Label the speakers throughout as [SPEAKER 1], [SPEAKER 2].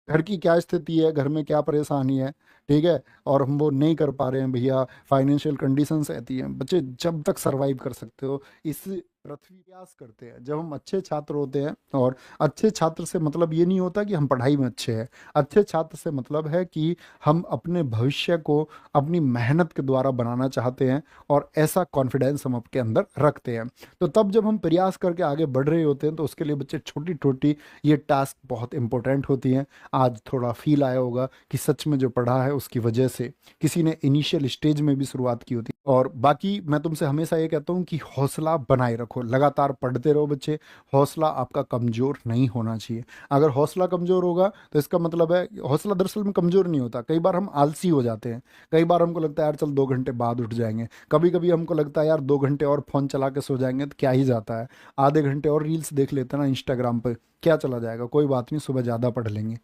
[SPEAKER 1] घर की क्या स्थिति है, घर में क्या परेशानी है, ठीक है, और हम वो नहीं कर पा रहे हैं भैया, फाइनेंशियल कंडीशंस ऐसी हैं। बच्चे जब तक सरवाइव कर सकते हो इस पृथ्वी प्रयास करते हैं। जब हम अच्छे छात्र होते हैं, और अच्छे छात्र से मतलब ये नहीं होता कि हम पढ़ाई में अच्छे हैं, अच्छे छात्र से मतलब है कि हम अपने भविष्य को अपनी मेहनत के द्वारा बनाना चाहते हैं, और ऐसा कॉन्फिडेंस हम अपने अंदर रखते हैं। तो तब जब हम प्रयास करके आगे बढ़ रहे होते हैं तो उसके लिए बच्चे छोटी छोटी ये टास्क बहुत इंपॉर्टेंट होती हैं। आज थोड़ा फील आया होगा कि सच में जो पढ़ा है उसकी वजह से किसी ने इनिशियल स्टेज में भी शुरुआत की होती। और बाकी मैं तुमसे हमेशा ये कहता हूँ कि हौसला बनाए रखो, लगातार पढ़ते रहो बच्चे। हौसला आपका कमज़ोर नहीं होना चाहिए। अगर हौसला कमज़ोर होगा तो इसका मतलब है, हौसला दरअसल में कमज़ोर नहीं होता। कई बार हम आलसी हो जाते हैं, कई बार हमको लगता है यार चल 2 घंटे बाद उठ जाएंगे, कभी कभी हमको लगता है यार 2 घंटे और फ़ोन चला के सो जाएंगे तो क्या ही जाता है, आधे घंटे और रील्स देख लेते हैं ना इंस्टाग्राम पर, क्या चला जाएगा, कोई बात नहीं, सुबह ज़्यादा पढ़ लेंगे।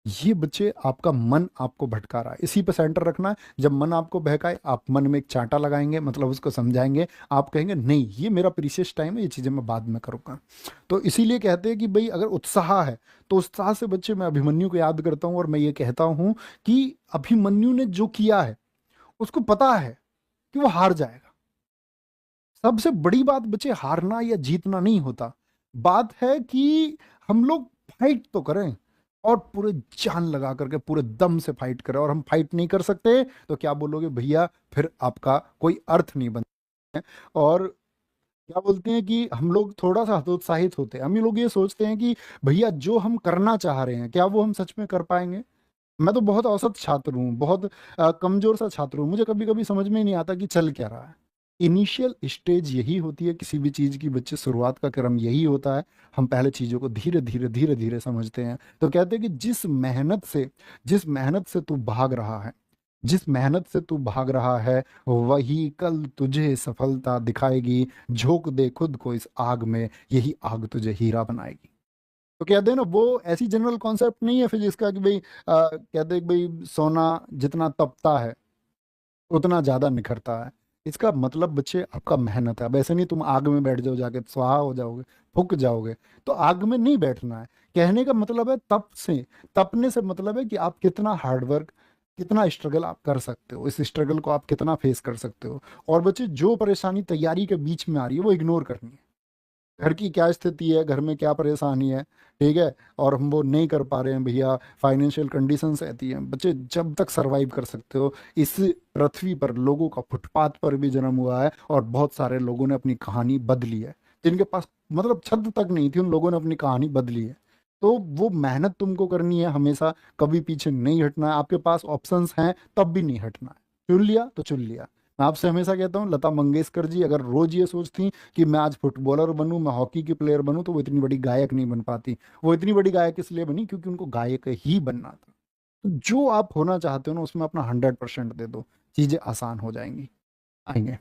[SPEAKER 1] ये बच्चे आपका मन आपको भटका रहा है, इसी पे सेंटर रखना है। जब मन आपको बहकाए आप मन में एक चांटा लगाएंगे, मतलब उसको समझाएंगे, आप कहेंगे नहीं ये मेरा प्रीशियस टाइम है, ये चीज़ें मैं बाद में करूँगा। तो इसीलिए कहते हैं कि भाई अगर उत्साह है तो उत्साह से बच्चे, मैं अभिमन्यु को याद करता हूँ और मैं ये कहता हूँ कि अभिमन्यु ने जो किया है उसको पता है कि वो हार जाएगा। सबसे बड़ी बात बच्चे हारना या जीतना नहीं होता, बात है कि हम लोग फाइट तो करें, और पूरे जान लगा करके पूरे दम से फाइट करें। और हम फाइट नहीं कर सकते तो क्या बोलोगे भैया, फिर आपका कोई अर्थ नहीं बनता है। और क्या बोलते हैं कि हम लोग थोड़ा सा हतोत्साहित होते हैं, हम ये लोग ये सोचते हैं कि भैया जो हम करना चाह रहे हैं क्या वो हम सच में कर पाएंगे। मैं तो बहुत औसत छात्र हूँ, बहुत कमजोर सा छात्र हूँ, मुझे कभी कभी समझ में ही नहीं आता कि चल क्या रहा है। इनिशियल स्टेज यही होती है किसी भी चीज की बच्चे, शुरुआत का क्रम यही होता है। हम पहले चीजों को धीरे धीरे धीरे धीरे समझते हैं। तो कहते हैं कि जिस मेहनत से तू भाग रहा है, जिस मेहनत से तू भाग रहा है वही कल तुझे सफलता दिखाएगी। झोंक दे खुद को इस आग में, यही आग तुझे हीरा बनाएगी। तो कहते हैं ना, वो ऐसी जनरल कॉन्सेप्ट नहीं है फिजिक्स का कि भाई कहते हैं कि भाई सोना जितना तपता है उतना ज्यादा निखरता है। इसका मतलब बच्चे आपका मेहनत है। अब ऐसे नहीं तुम आग में बैठ जाओ जाके स्वाहा हो जाओगे, फूक जाओगे। तो आग में नहीं बैठना है। कहने का मतलब है तप से, तपने से मतलब है कि आप कितना हार्डवर्क, कितना स्ट्रगल आप कर सकते हो, इस स्ट्रगल को आप कितना फेस कर सकते हो। और बच्चे जो परेशानी तैयारी के बीच में आ रही है वो इग्नोर करनी है। घर की क्या स्थिति है, घर में क्या परेशानी है, ठीक है, और हम वो नहीं कर पा रहे हैं भैया, फाइनेंशियल कंडीशंस ऐसी हैं। बच्चे जब तक सरवाइव कर सकते हो इस पृथ्वी पर, लोगों का फुटपाथ पर भी जन्म हुआ है, और बहुत सारे लोगों ने अपनी कहानी बदली है। जिनके पास मतलब छत तक नहीं थी उन लोगों ने अपनी कहानी बदली है। तो वो मेहनत तुमको करनी है हमेशा, कभी पीछे नहीं हटना है। आपके पास ऑप्शंस हैं तब भी नहीं हटना है, चुन लिया तो चुन लिया। मैं आपसे हमेशा कहता हूँ, लता मंगेशकर जी अगर रोज ये सोचती कि मैं आज फुटबॉलर बनूं, मैं हॉकी की प्लेयर बनूं, तो वो इतनी बड़ी गायक नहीं बन पाती। वो इतनी बड़ी गायक इसलिए बनी क्योंकि उनको गायक ही बनना था। तो जो आप होना चाहते हो ना उसमें अपना 100% दे दो, चीजें आसान हो जाएंगी, आएंगे।